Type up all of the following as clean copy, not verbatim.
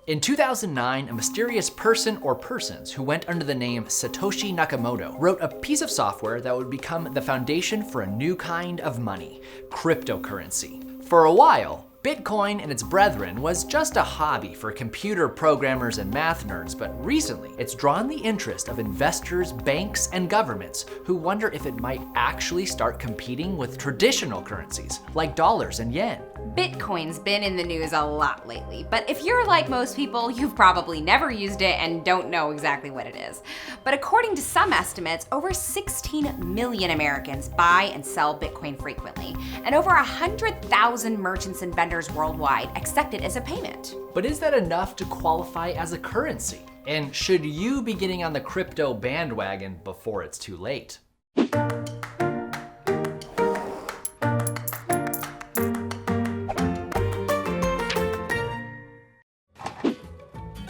In 2009, a mysterious person or persons who went under the name Satoshi Nakamoto wrote a piece of software that would become the foundation for a new kind of money, cryptocurrency. For a while, Bitcoin and its brethren was just a hobby for computer programmers and math nerds, but recently it's drawn the interest of investors, banks, and governments who wonder if it might actually start competing with traditional currencies like dollars and yen. Bitcoin's been in the news a lot lately, but if you're like most people, you've probably never used it and don't know exactly what it is. But according to some estimates, over 16 million Americans buy and sell Bitcoin frequently, and over 100,000 merchants and vendors worldwide accept it as a payment. But is that enough to qualify as a currency? And should you be getting on the crypto bandwagon before it's too late?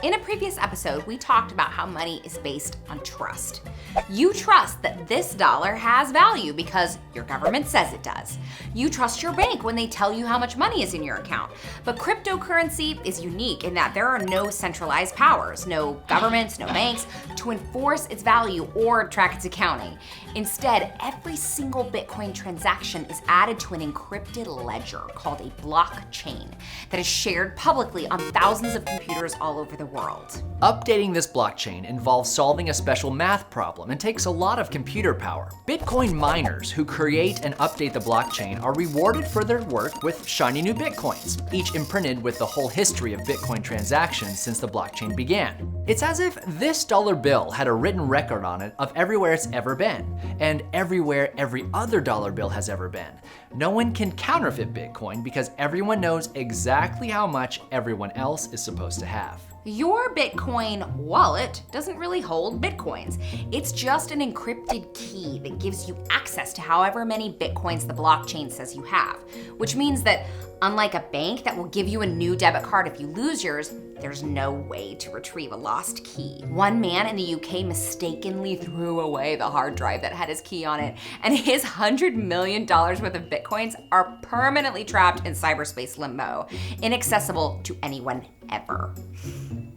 In a previous episode, we talked about how money is based on trust. You trust that this dollar has value because your government says it does. You trust your bank when they tell you how much money is in your account. But cryptocurrency is unique in that there are no centralized powers, no governments, no banks, to enforce its value or track its accounting. Instead, every single Bitcoin transaction is added to an encrypted ledger called a blockchain that is shared publicly on thousands of computers all over the world. Updating this blockchain involves solving a special math problem and takes a lot of computer power. Bitcoin miners who create and update the blockchain are rewarded for their work with shiny new Bitcoins, each imprinted with the whole history of Bitcoin transactions since the blockchain began. It's as if this dollar bill had a written record on it of everywhere it's ever been, and everywhere every other dollar bill has ever been. No one can counterfeit Bitcoin because everyone knows exactly how much everyone else is supposed to have. Your Bitcoin wallet doesn't really hold Bitcoins. It's just an encrypted key that gives you access to however many Bitcoins the blockchain says you have, which means that unlike a bank that will give you a new debit card if you lose yours, there's no way to retrieve a lost key. One man in the UK mistakenly threw away the hard drive that had his key on it, and his $100 million worth of Bitcoins are permanently trapped in cyberspace limbo, inaccessible to anyone ever.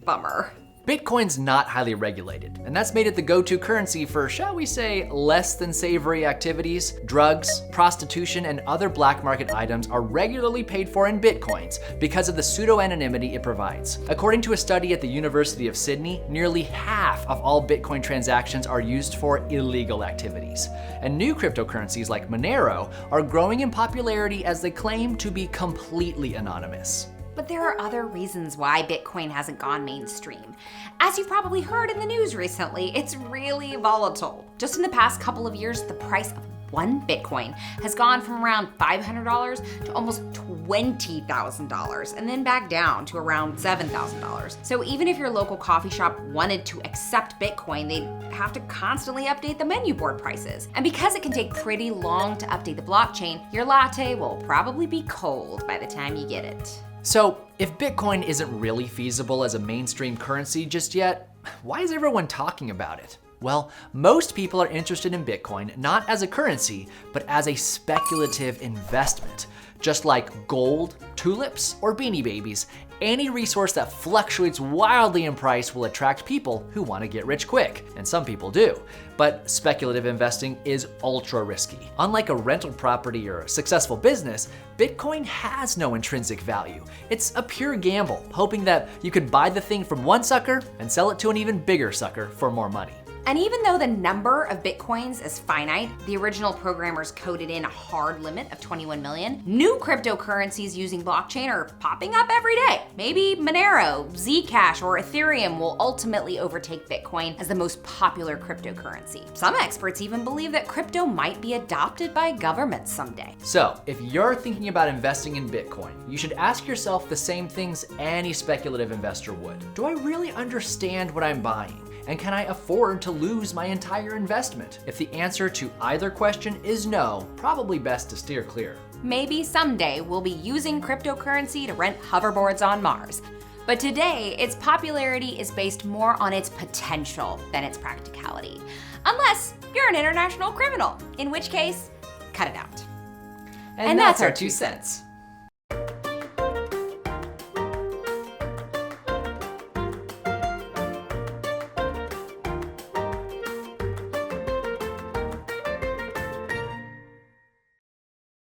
Bummer. Bitcoin's not highly regulated, and that's made it the go-to currency for, shall we say, less than savory activities. Drugs, prostitution, and other black market items are regularly paid for in Bitcoins because of the pseudo-anonymity it provides. According to a study at the University of Sydney, nearly half of all Bitcoin transactions are used for illegal activities. And new cryptocurrencies like Monero are growing in popularity as they claim to be completely anonymous. But there are other reasons why Bitcoin hasn't gone mainstream. As you've probably heard in the news recently, it's really volatile. Just in the past couple of years, the price of one Bitcoin has gone from around $500 to almost $20,000, and then back down to around $7,000. So even if your local coffee shop wanted to accept Bitcoin, they'd have to constantly update the menu board prices. And because it can take pretty long to update the blockchain, your latte will probably be cold by the time you get it. So, if Bitcoin isn't really feasible as a mainstream currency just yet, why is everyone talking about it? Well, most people are interested in Bitcoin not as a currency, but as a speculative investment. Just like gold, tulips, or beanie babies, any resource that fluctuates wildly in price will attract people who want to get rich quick, and some people do. But speculative investing is ultra risky. Unlike a rental property or a successful business, Bitcoin has no intrinsic value. It's a pure gamble, hoping that you could buy the thing from one sucker and sell it to an even bigger sucker for more money. And even though the number of Bitcoins is finite, the original programmers coded in a hard limit of 21 million, new cryptocurrencies using blockchain are popping up every day. Maybe Monero, Zcash, or Ethereum will ultimately overtake Bitcoin as the most popular cryptocurrency. Some experts even believe that crypto might be adopted by governments someday. So, if you're thinking about investing in Bitcoin, you should ask yourself the same things any speculative investor would. Do I really understand what I'm buying? And can I afford to lose my entire investment? If the answer to either question is no, probably best to steer clear. Maybe someday we'll be using cryptocurrency to rent hoverboards on Mars. But today, its popularity is based more on its potential than its practicality. Unless you're an international criminal, in which case, cut it out. And that's our 2 cents.